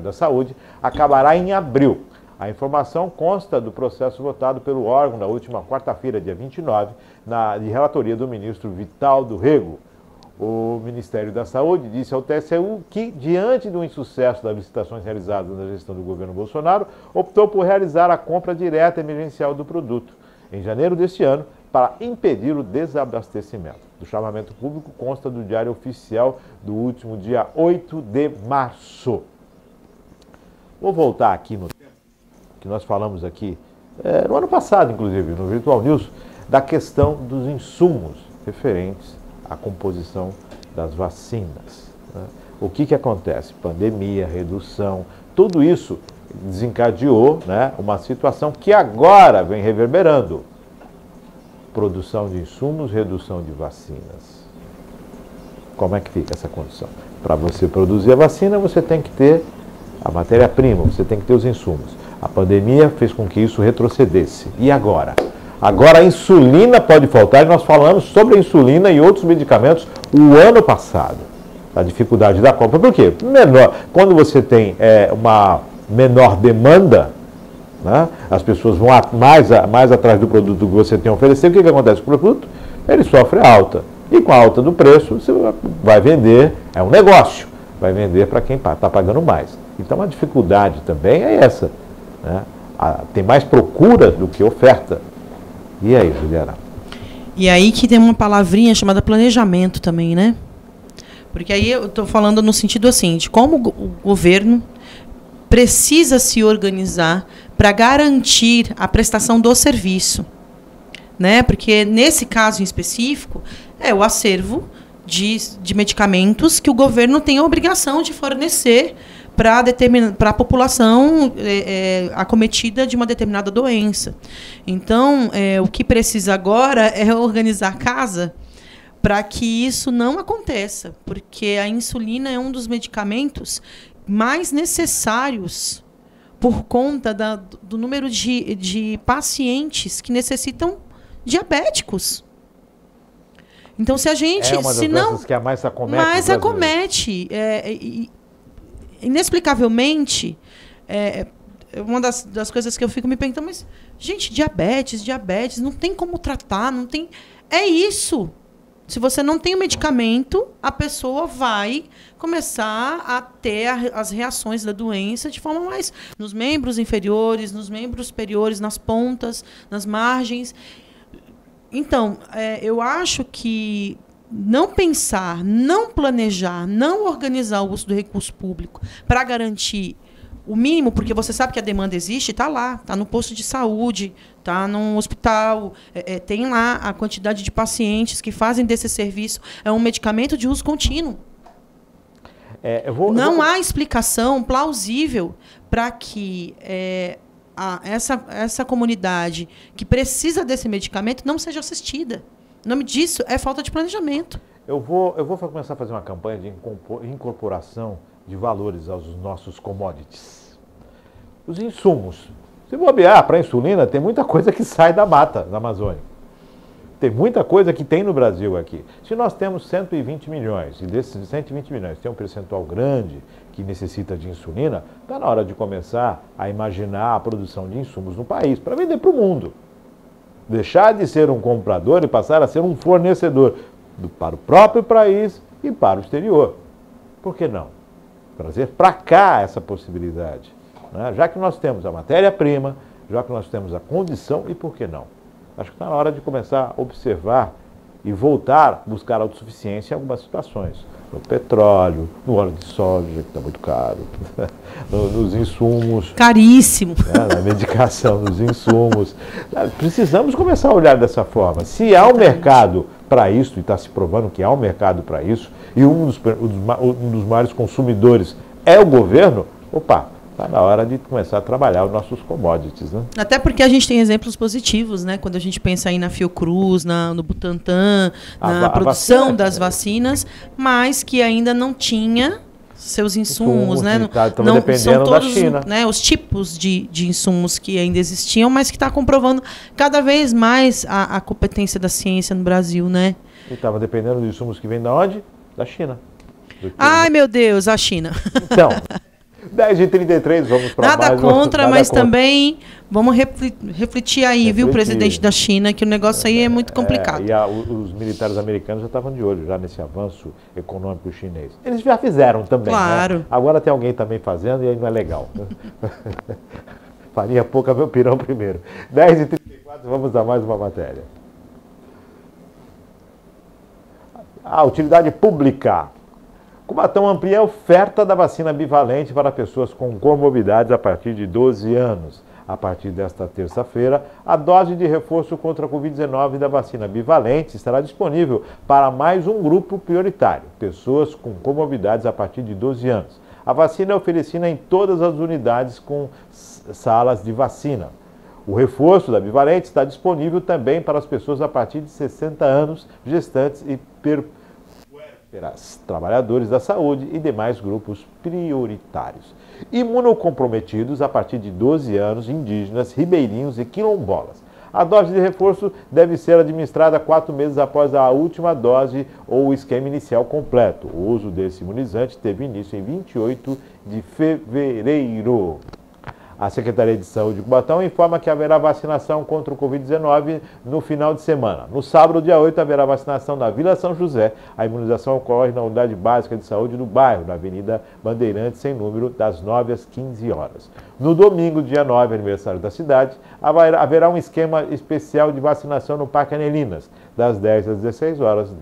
da Saúde acabará em abril. A informação consta do processo votado pelo órgão na última quarta-feira, dia 29, de relatoria do ministro Vital do Rego. O Ministério da Saúde disse ao TCU que, diante do insucesso das licitações realizadas na gestão do governo Bolsonaro, optou por realizar a compra direta emergencial do produto, em janeiro deste ano, para impedir o desabastecimento. O chamamento público consta do Diário Oficial do último dia 8 de março. Vou voltar aqui no que nós falamos aqui, no ano passado, inclusive, no Virtual News, da questão dos insumos referentes à composição das vacinas. Né? O que acontece? Pandemia, redução, tudo isso desencadeou, né, uma situação que agora vem reverberando. Produção de insumos, redução de vacinas. Como é que fica essa condição? Para você produzir a vacina, você tem que ter a matéria-prima, você tem que ter os insumos. A pandemia fez com que isso retrocedesse. E agora? Agora a insulina pode faltar, e nós falamos sobre a insulina e outros medicamentos o ano passado. A dificuldade da compra. Por quê? Quando você tem uma menor demanda, né, as pessoas vão mais atrás do produto que você tem a oferecer. O que acontece com o produto? Ele sofre alta. E com a alta do preço, você vai vender, é um negócio, vai vender para quem está pagando mais. Então a dificuldade também é essa. Né? Tem mais procura do que oferta. E aí, Juliana? E aí que tem uma palavrinha chamada planejamento também, né? Porque aí eu estou falando no sentido assim, de como o governo precisa se organizar para garantir a prestação do serviço. Né? Porque nesse caso em específico, é o acervo de medicamentos que o governo tem a obrigação de fornecer para a população acometida de uma determinada doença. Então, o que precisa agora é organizar a casa para que isso não aconteça, porque a insulina é um dos medicamentos mais necessários por conta do número de pacientes que necessitam diabéticos. Então, se a gente... É uma das doenças que mais acomete. Mais acomete. Inexplicavelmente, uma das coisas que eu fico me perguntando, mas, gente, diabetes, não tem como tratar, não tem... É isso. Se você não tem o medicamento, a pessoa vai começar a ter as reações da doença de forma mais... Nos membros inferiores, nos membros superiores, nas pontas, nas margens. Então, eu acho que não pensar, não planejar, não organizar o uso do recurso público para garantir o mínimo, porque você sabe que a demanda existe, está lá, está no posto de saúde, está no hospital, tem lá a quantidade de pacientes que fazem desse serviço, é um medicamento de uso contínuo. Não há explicação plausível para que essa comunidade que precisa desse medicamento não seja assistida. O nome disso é falta de planejamento. Eu vou começar a fazer uma campanha de incorporação de valores aos nossos commodities. Os insumos. Se bobear para a insulina, tem muita coisa que sai da mata da Amazônia. Tem muita coisa que tem no Brasil aqui. Se nós temos 120 milhões, e desses 120 milhões tem um percentual grande que necessita de insulina, está na hora de começar a imaginar a produção de insumos no país, para vender para o mundo. Deixar de ser um comprador e passar a ser um fornecedor para o próprio país e para o exterior. Por que não? Trazer para cá essa possibilidade. Né? Já que nós temos a matéria-prima, já que nós temos a condição, e por que não? Acho que está na hora de começar a observar e voltar a buscar autossuficiência em algumas situações. No petróleo, no óleo de soja, que está muito caro, nos insumos. Caríssimo. Né, na medicação, nos insumos. Precisamos começar a olhar dessa forma. Se há um mercado para isso, e está se provando que há um mercado para isso, e um dos maiores consumidores é o governo, está na hora de começar a trabalhar os nossos commodities, né? Até porque a gente tem exemplos positivos, né? Quando a gente pensa aí na Fiocruz, no Butantan, na produção das vacinas, mas que ainda não tinha seus insumos, né? Estava dependendo são todos, da China. Né, os tipos de insumos que ainda existiam, mas que está comprovando cada vez mais a competência da ciência no Brasil, né? E estava dependendo dos insumos que vêm da onde? Da China. Ai, meu Deus, a China. Então... 10h33, vamos para mais. Nada contra, mas também vamos refletir aí, viu, presidente da China, que o negócio aí é muito complicado. Os militares americanos já estavam de olho já nesse avanço econômico chinês. Eles já fizeram também. Claro. Né? Agora tem alguém também fazendo e aí não é legal. Farinha pouca, meu pirão primeiro. 10h34, vamos a mais uma matéria. A utilidade pública. Cubatão amplia a oferta da vacina bivalente para pessoas com comorbidades a partir de 12 anos. A partir desta terça-feira, a dose de reforço contra a Covid-19 da vacina bivalente estará disponível para mais um grupo prioritário, pessoas com comorbidades a partir de 12 anos. A vacina é oferecida em todas as unidades com salas de vacina. O reforço da bivalente está disponível também para as pessoas a partir de 60 anos, gestantes e trabalhadores da saúde e demais grupos prioritários. Imunocomprometidos a partir de 12 anos, indígenas, ribeirinhos e quilombolas. A dose de reforço deve ser administrada 4 meses após a última dose ou o esquema inicial completo. O uso desse imunizante teve início em 28 de fevereiro. A Secretaria de Saúde de Cubatão informa que haverá vacinação contra o Covid-19 no final de semana. No sábado, dia 8, haverá vacinação na Vila São José. A imunização ocorre na Unidade Básica de Saúde do bairro, na Avenida Bandeirantes, sem número, das 9 às 15 horas. No domingo, dia 9, aniversário da cidade, haverá um esquema especial de vacinação no Parque Anelinas, das 10 às 16 horas,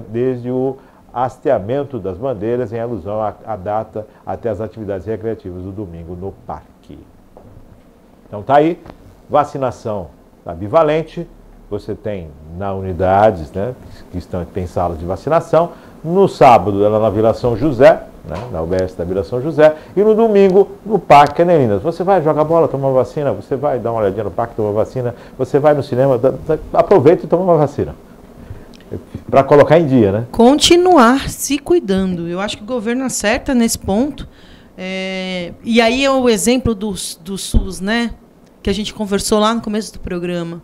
desde o hasteamento das bandeiras, em alusão à data, até as atividades recreativas do domingo no parque. Então está aí, vacinação da bivalente, você tem na unidades, né, tem salas de vacinação, no sábado ela na Vila São José, né, na UBS da Vila São José, e no domingo no Parque Canelinas. Você vai jogar bola, tomar vacina, você vai dar uma olhadinha no parque, tomar vacina, você vai no cinema, aproveita e toma uma vacina. Para colocar em dia, né? Continuar se cuidando. Eu acho que o governo acerta nesse ponto. E aí é o exemplo do SUS, né? Que a gente conversou lá no começo do programa,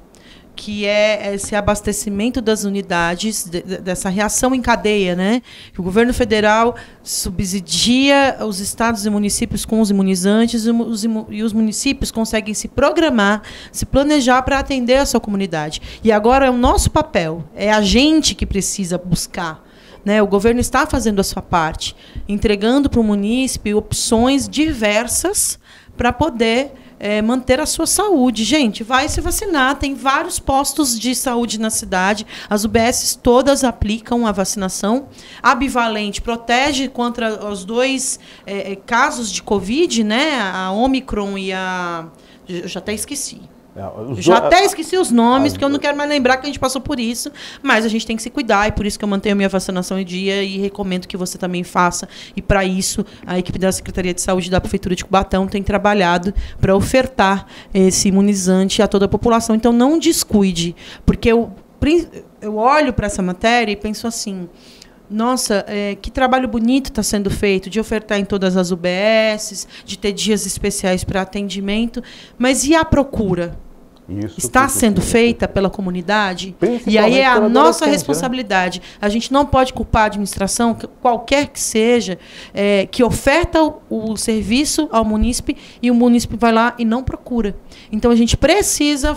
que é esse abastecimento das unidades, dessa reação em cadeia, né? O governo federal subsidia os estados e municípios com os imunizantes e os municípios conseguem se programar, se planejar para atender a sua comunidade. E agora é o nosso papel, é a gente que precisa buscar. Né? O governo está fazendo a sua parte, entregando para o munícipe opções diversas para poder manter a sua saúde. Gente, vai se vacinar. Tem vários postos de saúde na cidade. As UBSs todas aplicam a vacinação. A bivalente protege contra os dois casos de Covid, né? A Omicron e a... Eu já até esqueci. Já até esqueci os nomes, porque eu não quero mais lembrar que a gente passou por isso, mas a gente tem que se cuidar, e por isso que eu mantenho a minha vacinação em dia e recomendo que você também faça. E para isso, a equipe da Secretaria de Saúde da Prefeitura de Cubatão tem trabalhado para ofertar esse imunizante a toda a população. Então, não descuide, porque eu olho para essa matéria e penso assim... Nossa, que trabalho bonito está sendo feito de ofertar em todas as UBSs, de ter dias especiais para atendimento, mas e a procura? Isso está sendo feita pela comunidade? E aí é a nossa responsabilidade. Né? A gente não pode culpar a administração, qualquer que seja, que oferta o serviço ao munícipe e o munícipe vai lá e não procura. Então a gente precisa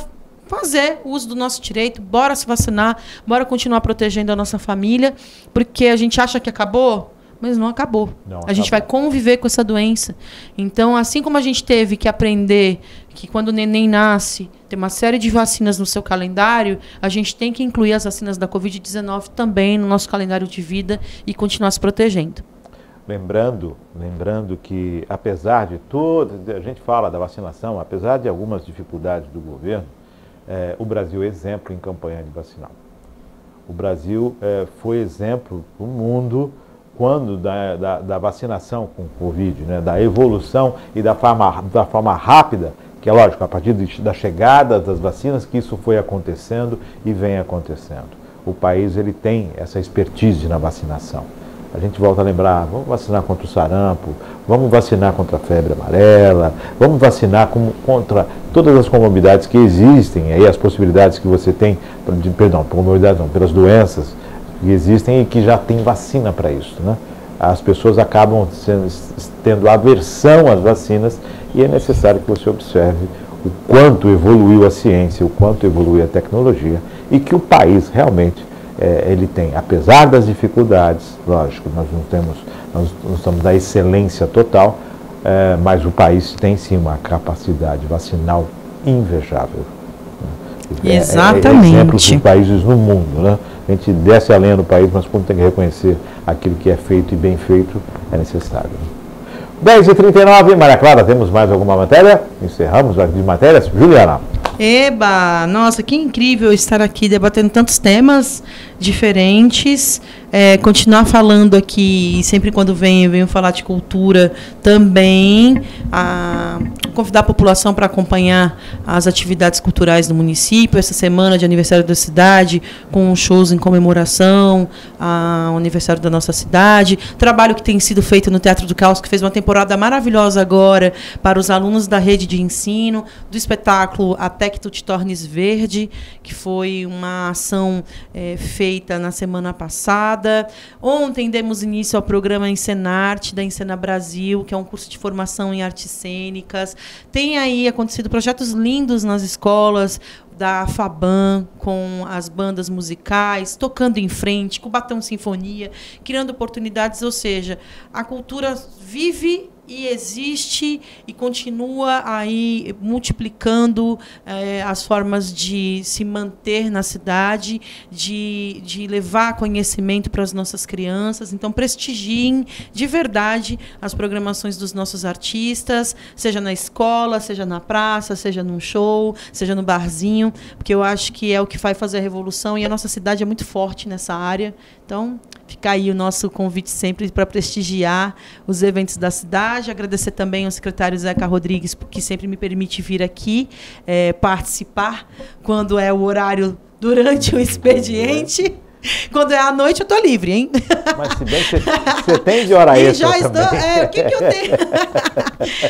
fazer uso do nosso direito, bora se vacinar, bora continuar protegendo a nossa família, porque a gente acha que acabou, mas não acabou. A gente vai conviver com essa doença. Então, assim como a gente teve que aprender que quando o neném nasce, tem uma série de vacinas no seu calendário, a gente tem que incluir as vacinas da Covid-19 também no nosso calendário de vida e continuar se protegendo. Lembrando que, apesar de tudo, a gente fala da vacinação, apesar de algumas dificuldades do governo, o Brasil é exemplo em campanha de vacinal. O Brasil foi exemplo para o mundo quando da vacinação com o Covid, né, da evolução e da forma rápida, que é lógico, a partir da chegada das vacinas, que isso foi acontecendo e vem acontecendo. O país ele tem essa expertise na vacinação. A gente volta a lembrar, vamos vacinar contra o sarampo, vamos vacinar contra a febre amarela, vamos vacinar contra todas as comorbidades que existem, aí as possibilidades que você tem, comorbidades não, pelas doenças que existem e que já tem vacina para isso, né? As pessoas acabam tendo aversão às vacinas e é necessário que você observe o quanto evoluiu a ciência, o quanto evoluiu a tecnologia e que o país realmente ele tem, apesar das dificuldades, lógico, nós não estamos da excelência total, mas o país tem sim uma capacidade vacinal invejável. Né? Exatamente. Exemplos dos países no mundo, né? A gente desce a lenha no país, mas quando tem que reconhecer aquilo que é feito e bem feito, é necessário. 10h39, Maria Clara, temos mais alguma matéria? Encerramos as matérias. Juliana. Eba, nossa, que incrível estar aqui debatendo tantos temas diferentes, continuar falando aqui, sempre quando venho falar de cultura também, convidar a população para acompanhar as atividades culturais do município, essa semana de aniversário da cidade, com shows em comemoração ao aniversário da nossa cidade, trabalho que tem sido feito no Teatro do Caos, que fez uma temporada maravilhosa agora para os alunos da rede de ensino, do espetáculo Até que Tu Te Tornes Verde, que foi uma ação feita na semana passada. Ontem demos início ao programa Encenarte, da Encena Brasil, que é um curso de formação em artes cênicas. Tem aí acontecido projetos lindos nas escolas, da FABAN, com as bandas musicais, tocando em frente, Cubatão Sinfonia, criando oportunidades, ou seja, a cultura vive e existe e continua aí multiplicando as formas de se manter na cidade, de levar conhecimento para as nossas crianças. Então, prestigiem de verdade as programações dos nossos artistas, seja na escola, seja na praça, seja num show, seja no barzinho, porque eu acho que é o que vai fazer a revolução e a nossa cidade é muito forte nessa área. Então, fica aí o nosso convite sempre para prestigiar os eventos da cidade. Agradecer também ao secretário Zeca Rodrigues, que sempre me permite vir aqui participar quando é o horário durante o expediente. Quando é à noite, eu estou livre, hein? Mas se bem que você tem de hora extra também. O que eu tenho?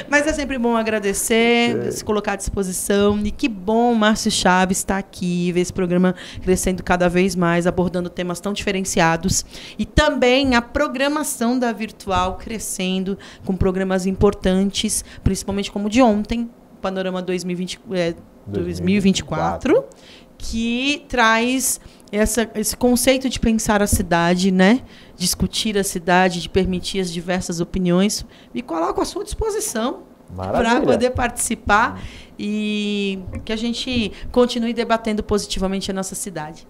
Mas é sempre bom agradecer, se colocar à disposição. E que bom o Márcio Chaves estar aqui, ver esse programa crescendo cada vez mais, abordando temas tão diferenciados. E também a programação da Virtual crescendo, com programas importantes, como o de ontem, Panorama 2024, que traz esse conceito de pensar a cidade, né? Discutir a cidade, de permitir as diversas opiniões. Me coloco à sua disposição. Maravilha. Para poder participar e que a gente continue debatendo positivamente a nossa cidade.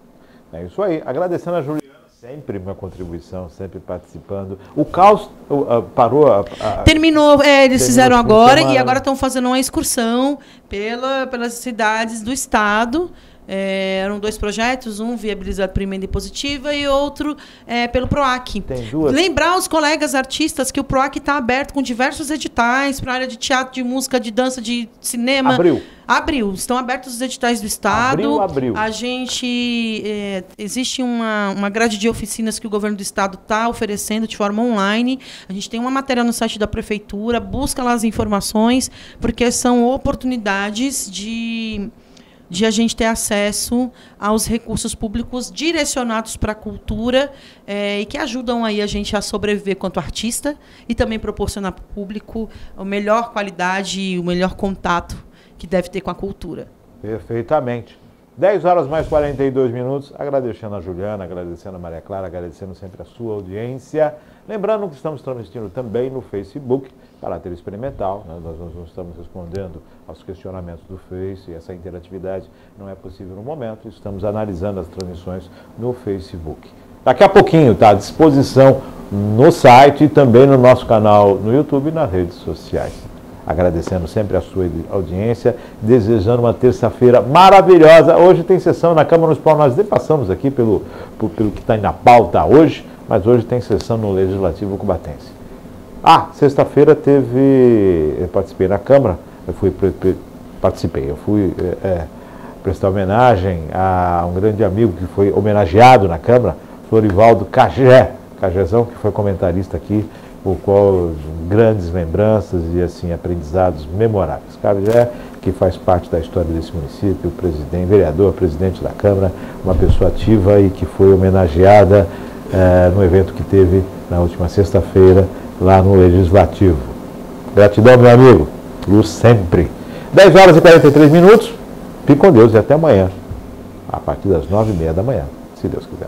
É isso aí. Agradecendo a Juliana, sempre uma contribuição, sempre participando. O caos parou? Terminou, eles fizeram agora semana, e agora estão fazendo uma excursão pelas cidades do estado. Eram 2 projetos, um viabilizado por emenda impositiva e outro pelo PROAC. Tem 2. Lembrar aos colegas artistas que o PROAC está aberto com diversos editais para a área de teatro, de música, de dança, de cinema. Abriu. Estão abertos os editais do estado. Abriu. A gente... existe uma grade de oficinas que o governo do estado está oferecendo de forma online. A gente tem uma matéria no site da prefeitura, busca lá as informações, porque são oportunidades de a gente ter acesso aos recursos públicos direcionados para a cultura e que ajudam aí a gente a sobreviver quanto artista e também proporcionar para o público a melhor qualidade e o melhor contato que deve ter com a cultura. Perfeitamente. 10 horas mais 42 minutos. Agradecendo a Juliana, agradecendo a Maria Clara, agradecendo sempre a sua audiência. Lembrando que estamos transmitindo também no Facebook, caráter experimental. Nós não estamos respondendo aos questionamentos do Face, e essa interatividade não é possível no momento. Estamos analisando as transmissões no Facebook. Daqui a pouquinho está à disposição no site e também no nosso canal no YouTube e nas redes sociais. Agradecendo sempre a sua audiência, desejando uma terça-feira maravilhosa. Hoje tem sessão na Câmara Municipal, nós nem passamos aqui pelo que está na pauta hoje, mas hoje tem sessão no Legislativo Cubatense. Sexta-feira eu participei na Câmara, eu fui prestar homenagem a um grande amigo que foi homenageado na Câmara, Florivaldo Cagezão, que foi comentarista aqui, o qual grandes lembranças e assim aprendizados memoráveis. Cagé, que faz parte da história desse município, vereador, presidente da Câmara, uma pessoa ativa e que foi homenageada no evento que teve na última sexta-feira lá no Legislativo. Gratidão, meu amigo. Luz sempre. 10 horas e 43 minutos. Fique com Deus e até amanhã, a partir das 9h30 da manhã, se Deus quiser.